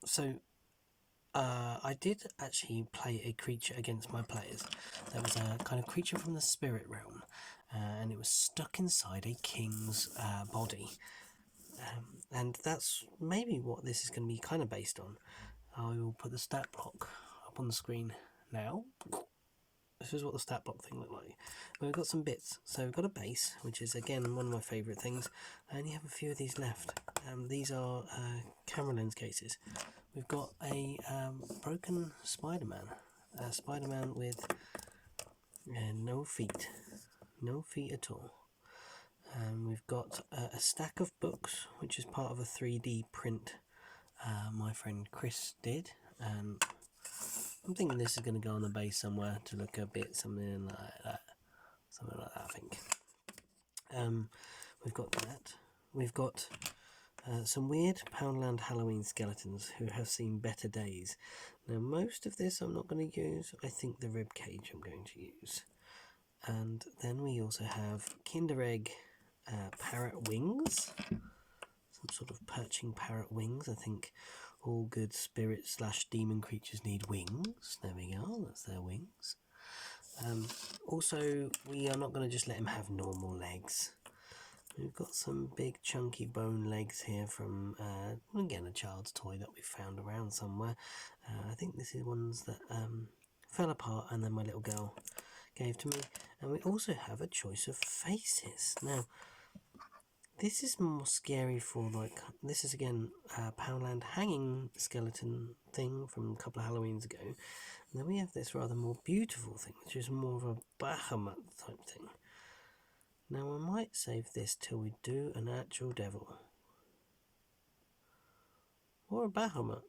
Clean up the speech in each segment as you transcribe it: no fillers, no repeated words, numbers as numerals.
So I did actually play a creature against my players. There was a kind of creature from the spirit realm, and it was stuck inside a king's body. And that's maybe what this is going to be kind of based on. I will put the stat block up on the screen now. This is what the stat block thing looked like. We've got some bits. So we've got a base, which is again one of my favourite things. I only have a few of these left. These are camera lens cases. We've got a broken Spider-Man. Spider-Man with no feet. No feet at all. We've got a stack of books, which is part of a 3D print my friend Chris did. I'm thinking this is going to go on the base somewhere to look a bit something like that. Something like that, I think. We've got that. We've got some weird Poundland Halloween skeletons who have seen better days. Now, most of this I'm not going to use. I think the rib cage I'm going to use. And then we also have Kinder Egg parrot wings. Some sort of perching parrot wings. I think all good spirit / demon creatures need wings. There we go, that's their wings. Also, we are not going to just let him have normal legs. We've got some big chunky bone legs here from, again, a child's toy that we found around somewhere. I think this is ones that fell apart and then my little girl gave to me. And we also have a choice of faces. Now, this is more scary for, like, this is again a Poundland hanging skeleton thing from a couple of Halloweens ago. And then we have this rather more beautiful thing, which is more of a Bahamut type thing. Now I might save this till we do an actual devil. Or a Bahamut.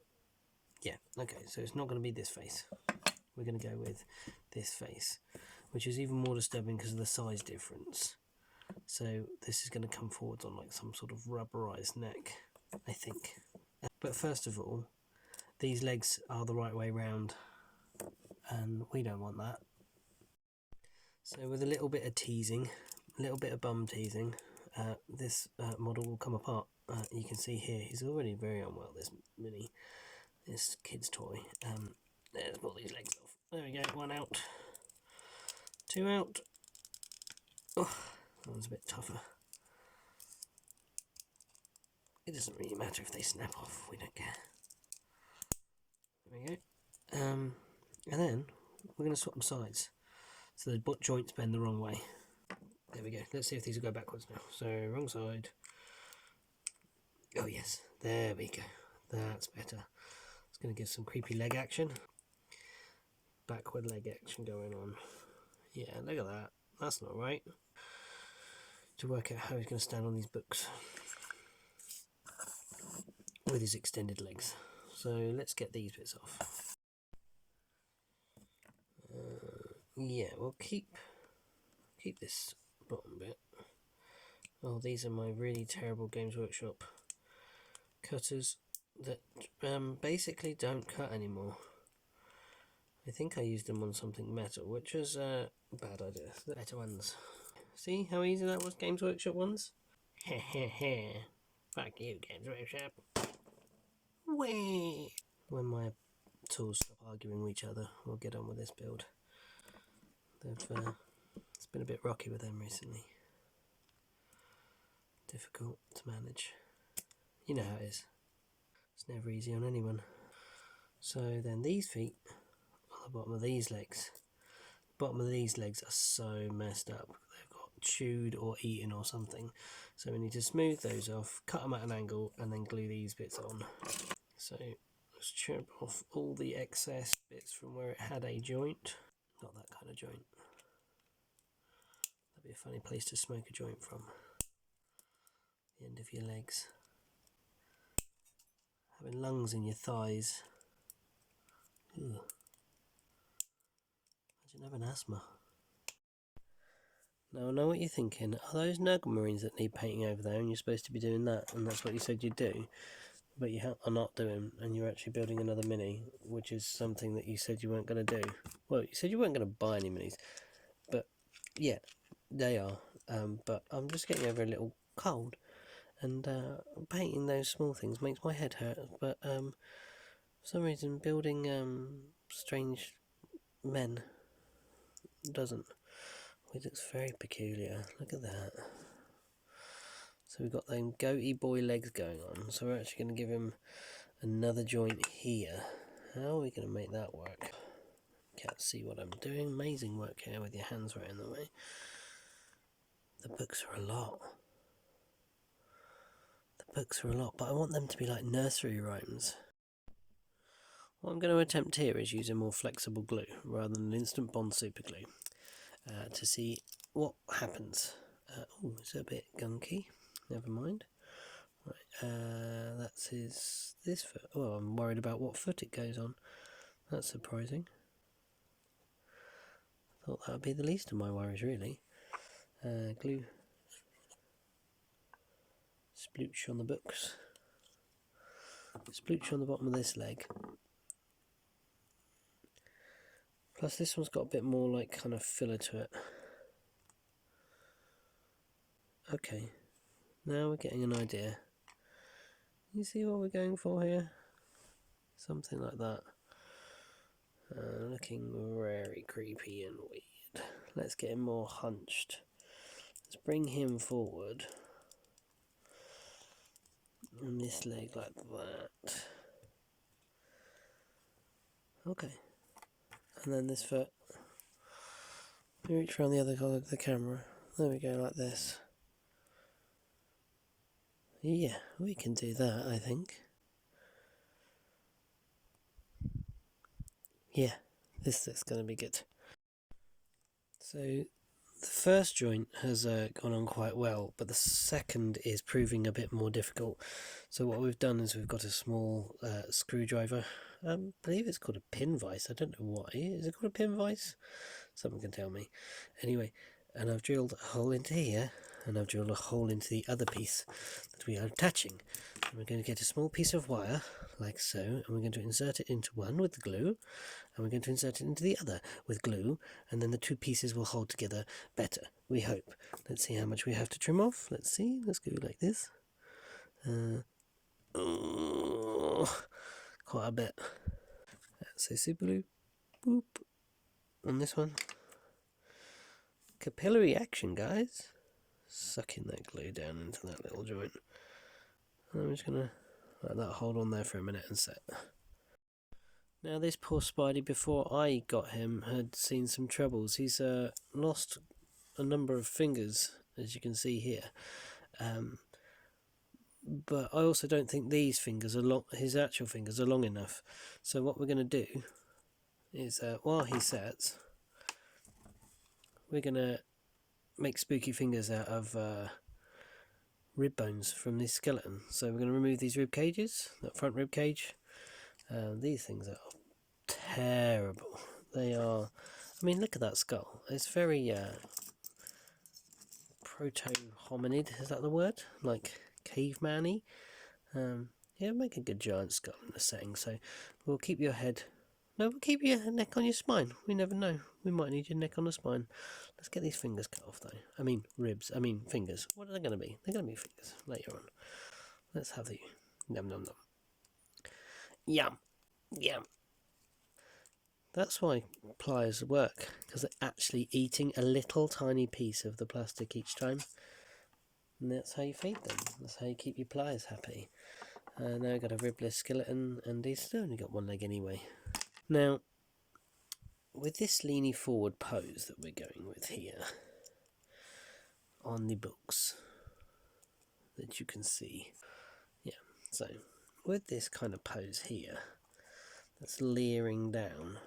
Yeah, okay, so it's not going to be this face. We're going to go with this face, which is even more disturbing because of the size difference. So this is going to come forwards on like some sort of rubberized neck, I think. But first of all, these legs are the right way round, and we don't want that. So with a little bit of teasing, a little bit of bum teasing, this model will come apart. You can see here, he's already very unwell, this kid's toy. Let's pull these legs off. There we go, one out. Two out. Oh, that one's a bit tougher. It doesn't really matter if they snap off, we don't care. There we go. And then we're going to swap them sides. So the butt joints bend the wrong way. There we go. Let's see if these will go backwards now. So, wrong side. Oh yes, there we go. That's better. It's going to give some creepy leg action. Backward leg action going on. Yeah, look at that. That's not right. To work out how he's going to stand on these books with his extended legs. So let's get these bits off. Yeah, we'll keep this bottom bit. Oh, these are my really terrible Games Workshop cutters that basically don't cut anymore. I think I used them on something metal, which was a bad idea. The better ones. See how easy that was, Games Workshop ones? Heh heh heh. Fuck you, Games Workshop. Whee! When my tools stop arguing with each other, we'll get on with this build. It's been a bit rocky with them recently. Difficult to manage. You know how it is. It's never easy on anyone. So then these feet on the bottom of these legs. The bottom of these legs are so messed up. They've got chewed or eaten or something. So we need to smooth those off, cut them at an angle, and then glue these bits on. So let's chop off all the excess bits from where it had a joint. Not that kind of joint. That'd be a funny place to smoke a joint from. The end of your legs. Having lungs in your thighs. Ugh. Imagine having asthma. Now I know what you're thinking. Are those Nurgle Marines that need painting over there and you're supposed to be doing that and that's what you said you'd do? But you are not doing, and you're actually building another mini, which is something that you said you weren't going to do. Well, you said you weren't going to buy any minis, but yeah, they are. But I'm just getting over a little cold, and painting those small things makes my head hurt. But For some reason, building strange men doesn't. It looks very peculiar. Look at that. So we've got them goatee boy legs going on. So we're actually going to give him another joint here. How are we going to make that work? Can't see what I'm doing. Amazing work here with your hands right in the way. The books are a lot. But I want them to be like nursery rhymes. What I'm going to attempt here is use a more flexible glue rather than an instant bond super glue to see what happens. Oh, it's a bit gunky. Never mind. Right, that's this foot. Oh, I'm worried about what foot it goes on. That's surprising. Thought that would be the least of my worries, really. Glue. Splooch on the books. Splooch on the bottom of this leg. Plus this one's got a bit more like kind of filler to it. Okay, now we're getting an idea. You see what we're going for here? Something like that. Looking very creepy and weird. Let's get him more hunched. Let's bring him forward. And this leg like that. Okay. And then this foot. Reach around the other side of the camera. There we go, like this. Yeah, we can do that, I think. Yeah, this is going to be good. So, the first joint has gone on quite well, but the second is proving a bit more difficult. So what we've done is we've got a small screwdriver. I believe it's called a pin vise. I don't know why. Is it called a pin vise? Someone can tell me. Anyway, and I've drilled a hole into here, and I've drilled a hole into the other piece that we are attaching. And we're going to get a small piece of wire, like so, and we're going to insert it into one with the glue, and we're going to insert it into the other with glue, and then the two pieces will hold together better, we hope. Let's see how much we have to trim off. Let's see, let's go like this. Quite a bit. So super glue, boop, on this one. Capillary action, guys. Sucking that glue down into that little joint. And I'm just going to let that hold on there for a minute and set. Now this poor Spidey, before I got him, had seen some troubles. He's lost a number of fingers, as you can see here. But I also don't think these fingers are long, his actual fingers are long enough. So what we're going to do is, while he sets, we're going to make spooky fingers out of rib bones from this skeleton. So we're going to remove these rib cages, that front rib cage. These things are terrible. They are, I mean, look at that skull. It's very proto-hominid, is that the word? Like caveman-y. Yeah, make a good giant skull in the setting. So we'll keep your head. No, we'll keep your neck on your spine. We never know. We might need your neck on the spine. Let's get these fingers cut off, though. I mean, ribs. I mean, fingers. What are they going to be? They're going to be fingers later on. Let's have the yum yum yum. Yum, yum. That's why pliers work, because they're actually eating a little tiny piece of the plastic each time. And that's how you feed them. That's how you keep your pliers happy. Now we've got a ribless skeleton, and he's still only got one leg anyway. Now, with this leaning forward pose that we're going with here on the books that you can see, yeah, so with this kind of pose here that's leering down,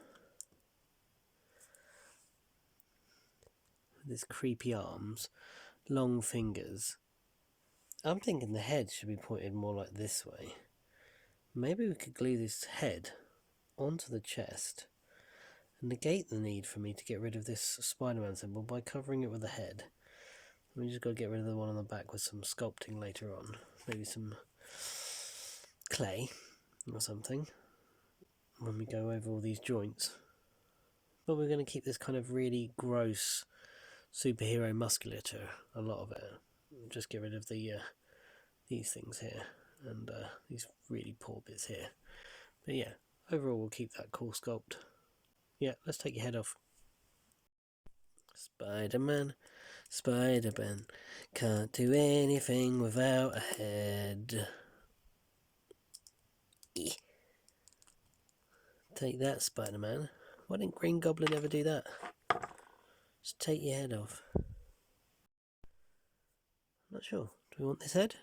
with his creepy arms, long fingers, I'm thinking the head should be pointed more like this way. Maybe we could glue this head onto the chest and negate the need for me to get rid of this Spider-Man symbol by covering it with a head. We just got to get rid of the one on the back with some sculpting later on. Maybe some clay or something when we go over all these joints. But we're going to keep this kind of really gross superhero musculature, a lot of it. Just get rid of the these things here and these really poor bits here. But yeah, overall we'll keep that cool sculpt. Yeah, let's take your head off. Spider-Man, Spider-Man, can't do anything without a head. Take that, Spider-Man. Why didn't Green Goblin ever do that? Just take your head off. I'm not sure. Do we want this head?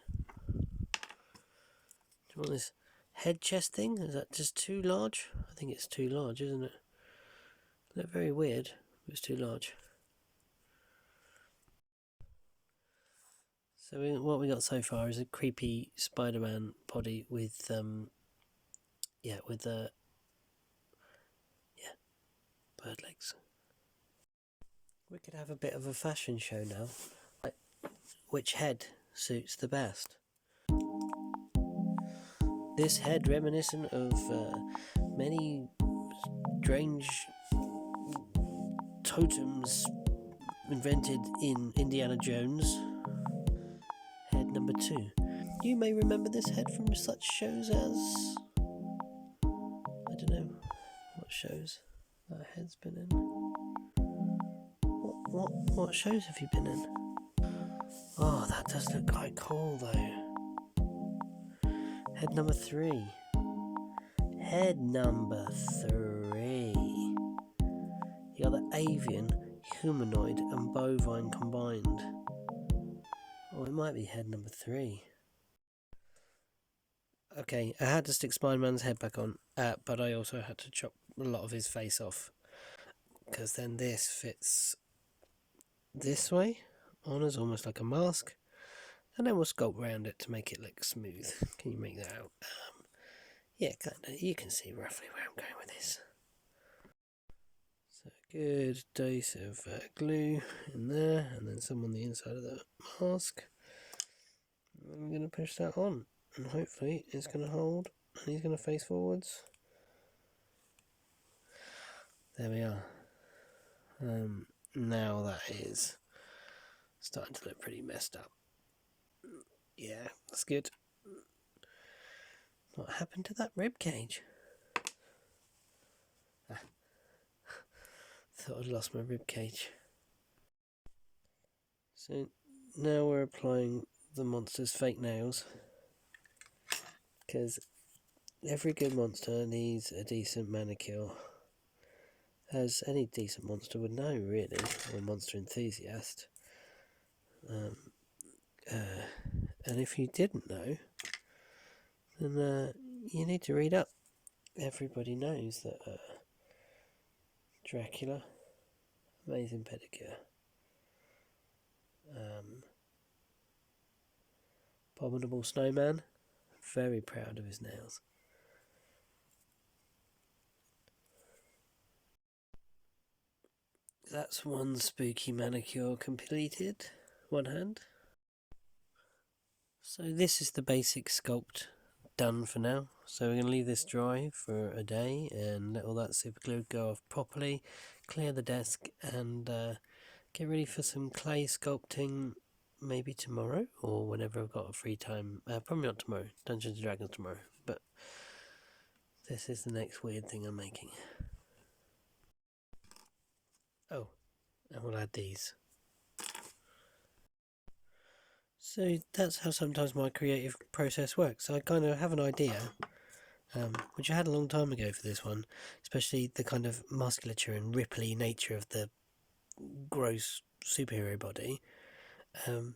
Do you want this head chest thing? Is that just too large? I think it's too large, isn't it? Look very weird, but it's too large. So what we got so far is a creepy Spider-Man body with bird legs. We could have a bit of a fashion show now. Which head suits the best? This head reminiscent of many strange totems invented in Indiana Jones. Head number 2. You may remember this head from such shows as... I don't know what shows that head's been in. What shows have you been in? Oh, that does look quite cool though. Head number 3. Head number 3. You got the avian, humanoid and bovine combined. Oh, it might be head number 3. Okay, I had to stick Spider-Man's head back on, but I also had to chop a lot of his face off, because then this fits this way on as almost like a mask, and then we'll sculpt around it to make it look smooth. Can you make that out? Yeah, kind of. You can see roughly where I'm going with this. So a good dose of glue in there, and then some on the inside of the mask. I'm going to push that on, and hopefully it's going to hold, and he's going to face forwards. There we are. Now that is starting to look pretty messed up. Yeah, that's good. What happened to that rib cage? Thought I'd lost my rib cage. So now we're applying the monster's fake nails, because every good monster needs a decent manicure, as any decent monster would know, really, or monster enthusiast. And if you didn't know, then you need to read up. Everybody knows that Dracula, amazing pedicure. Abominable Snowman, very proud of his nails. That's one spooky manicure completed, one hand. So this is the basic sculpt done for now. So we're going to leave this dry for a day and let all that super glue go off properly, clear the desk, and get ready for some clay sculpting maybe tomorrow or whenever I've got a free time. Probably not tomorrow, Dungeons & Dragons tomorrow, but this is the next weird thing I'm making. Oh, and we'll add these. So that's how sometimes my creative process works. I kind of have an idea, which I had a long time ago for this one, especially the kind of musculature and ripply nature of the gross superhero body. And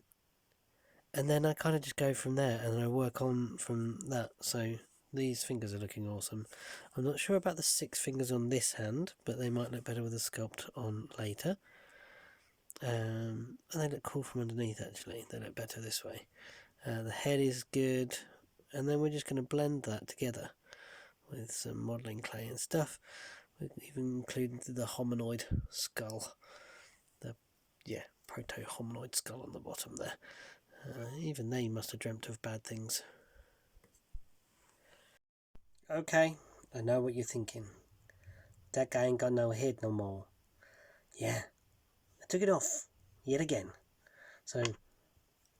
then I kind of just go from there and I work on from that. So these fingers are looking awesome. I'm not sure about the 6 fingers on this hand, but they might look better with a sculpt on later. And they look cool from underneath, actually. They look better this way. The head is good, and then we're just going to blend that together with some modelling clay and stuff. We've even included the hominoid skull, the proto-hominoid skull on the bottom there. Even they must have dreamt of bad things. Okay, I know what you're thinking. That guy ain't got no head no more. Yeah, I took it off yet again. So,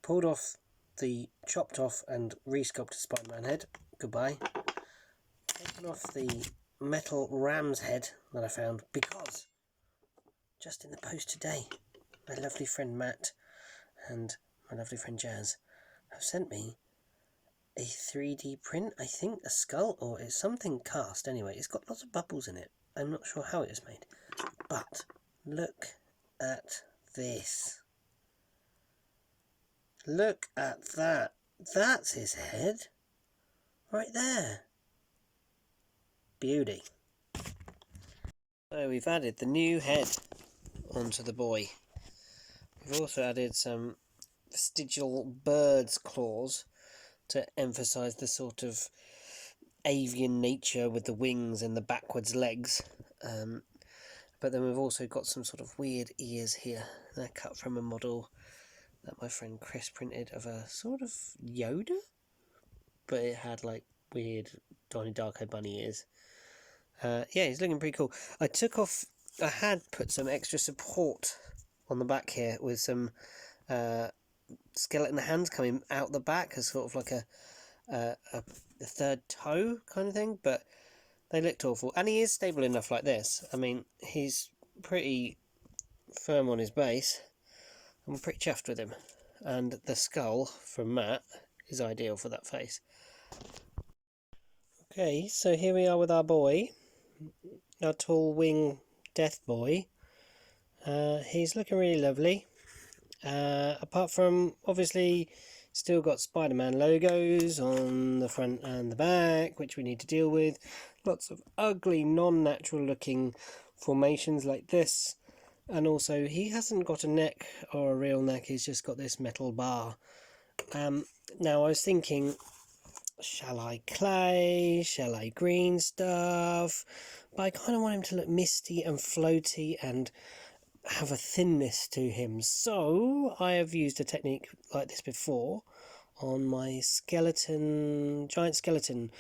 pulled off the chopped off and resculpted Spider-Man head. Goodbye. off the metal ram's head that I found, because just in the post today, my lovely friend Matt and my lovely friend Jazz have sent me a 3D print, I think a skull, or it's something cast anyway. It's got lots of bubbles in it. I'm not sure how it was made, but look at this. Look at that. That's his head right there. Beauty. So we've added the new head onto the boy. We've also added some vestigial bird's claws to emphasise the sort of avian nature with the wings and the backwards legs. But then we've also got some sort of weird ears here. They're cut from a model that my friend Chris printed of a sort of Yoda, but it had like weird Donnie Darko bunny ears. Yeah, he's looking pretty cool. I had put some extra support on the back here with some skeleton hands coming out the back as sort of like a third toe kind of thing, but they looked awful. And he is stable enough like this. I mean, he's pretty firm on his base. I'm pretty chuffed with him. And the skull from Matt is ideal for that face. Okay, so here we are with our boy. Our tall wing death boy. He's looking really lovely. Apart from, obviously, still got Spider-Man logos on the front and the back, which we need to deal with. Lots of ugly, non-natural looking formations like this. And also, he hasn't got a neck or a real neck, he's just got this metal bar. Now, I was thinking, shall I clay? Shall I green stuff? But I kind of want him to look misty and floaty and have a thinness to him. So I have used a technique like this before on my giant skeleton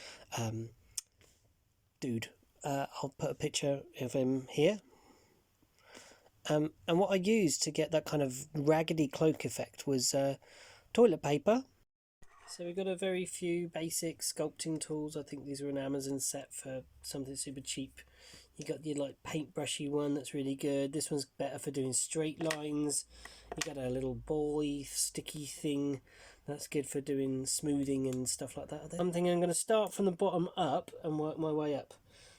dude. I'll put a picture of him here. And what I used to get that kind of raggedy cloak effect was toilet paper. So we've got a very few basic sculpting tools. I think these are an Amazon set for something super cheap. You got your like paintbrushy one that's really good. This one's better for doing straight lines. You got a little ball-y sticky thing that's good for doing smoothing and stuff like that. I'm thinking I'm going to start from the bottom up and work my way up.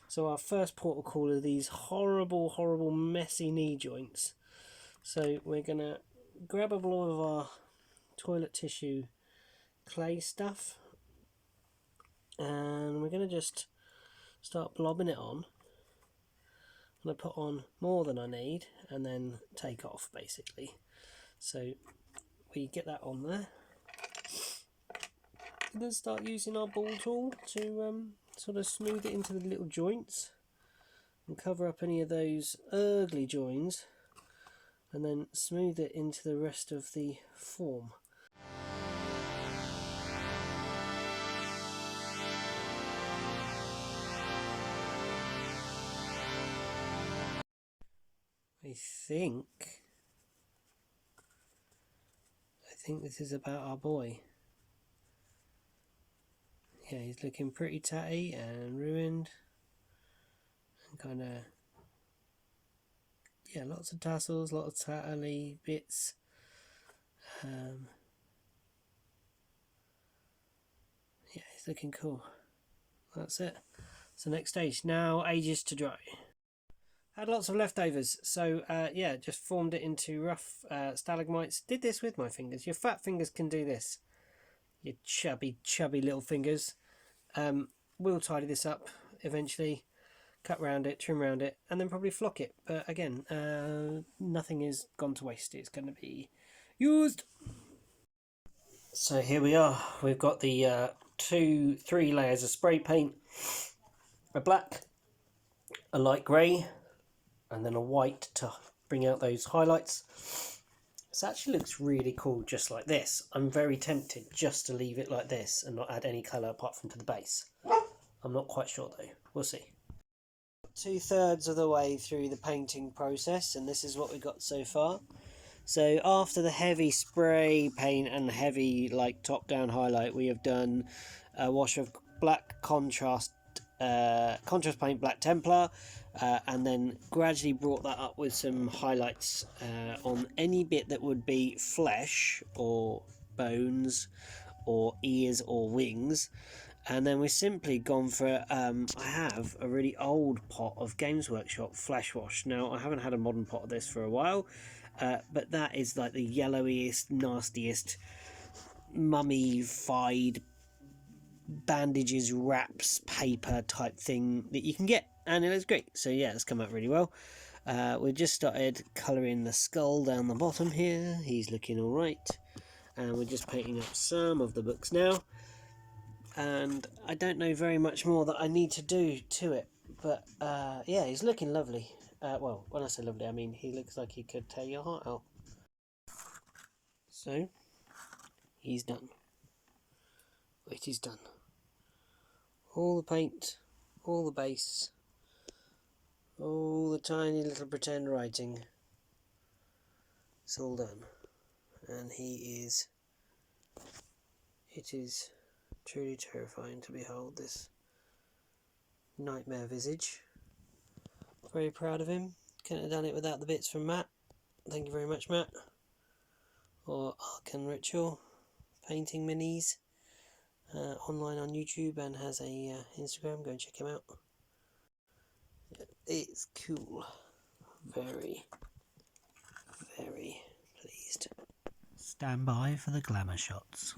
So our first protocol are these horrible, horrible, messy knee joints. So we're going to grab a blob of our toilet tissue clay stuff, and we're going to just start blobbing it on. I'm going to put on more than I need and then take off basically. So we get that on there and then start using our ball tool to sort of smooth it into the little joints and cover up any of those ugly joins, and then smooth it into the rest of the form. I think this is about our boy. Yeah, he's looking pretty tatty and ruined. And kind of, yeah, lots of tassels, lots of tattly bits. Yeah, he's looking cool. That's it. So next stage. Now ages to dry. Had lots of leftovers, so yeah, just formed it into rough stalagmites. Did this with my fingers. Your fat fingers can do this. Your chubby little fingers. We'll tidy this up eventually, cut round it, trim round it, and then probably flock it. But again, nothing is gone to waste. It's going to be used. So here we are. We've got the 3 layers of spray paint. A black, a light grey, and then a white to bring out those highlights. This actually looks really cool just like this. I'm very tempted just to leave it like this and not add any colour apart from to the base. I'm not quite sure though. We'll see. 2/3 of the way through the painting process, and this is what we got so far. So after the heavy spray paint and heavy like top down highlight, we have done a wash of black contrast contrast paint Black Templar, and then gradually brought that up with some highlights on any bit that would be flesh or bones or ears or wings. And then we've simply gone for, I have a really old pot of Games Workshop Flesh Wash. Now, I haven't had a modern pot of this for a while, but that is like the yellowiest, nastiest, mummified bandages, wraps, paper type thing that you can get. And it looks great. So yeah, it's come out really well. We've just started colouring the skull down the bottom here. He's looking alright. And we're just painting up some of the books now. And I don't know very much more that I need to do to it, but yeah, he's looking lovely. Well, when I say lovely, I mean he looks like he could tear your heart out. So he's done. It is done. All the paint, all the base, all the tiny little pretend writing. It's all done, and it is truly terrifying to behold this nightmare visage. Very proud of him. Couldn't have done it without the bits from Matt. Thank you very much, Matt. Or Arkan Ritual Painting Minis, online on YouTube, and has a Instagram. Go and check him out. It's cool. Very, very pleased. Stand by for the glamour shots.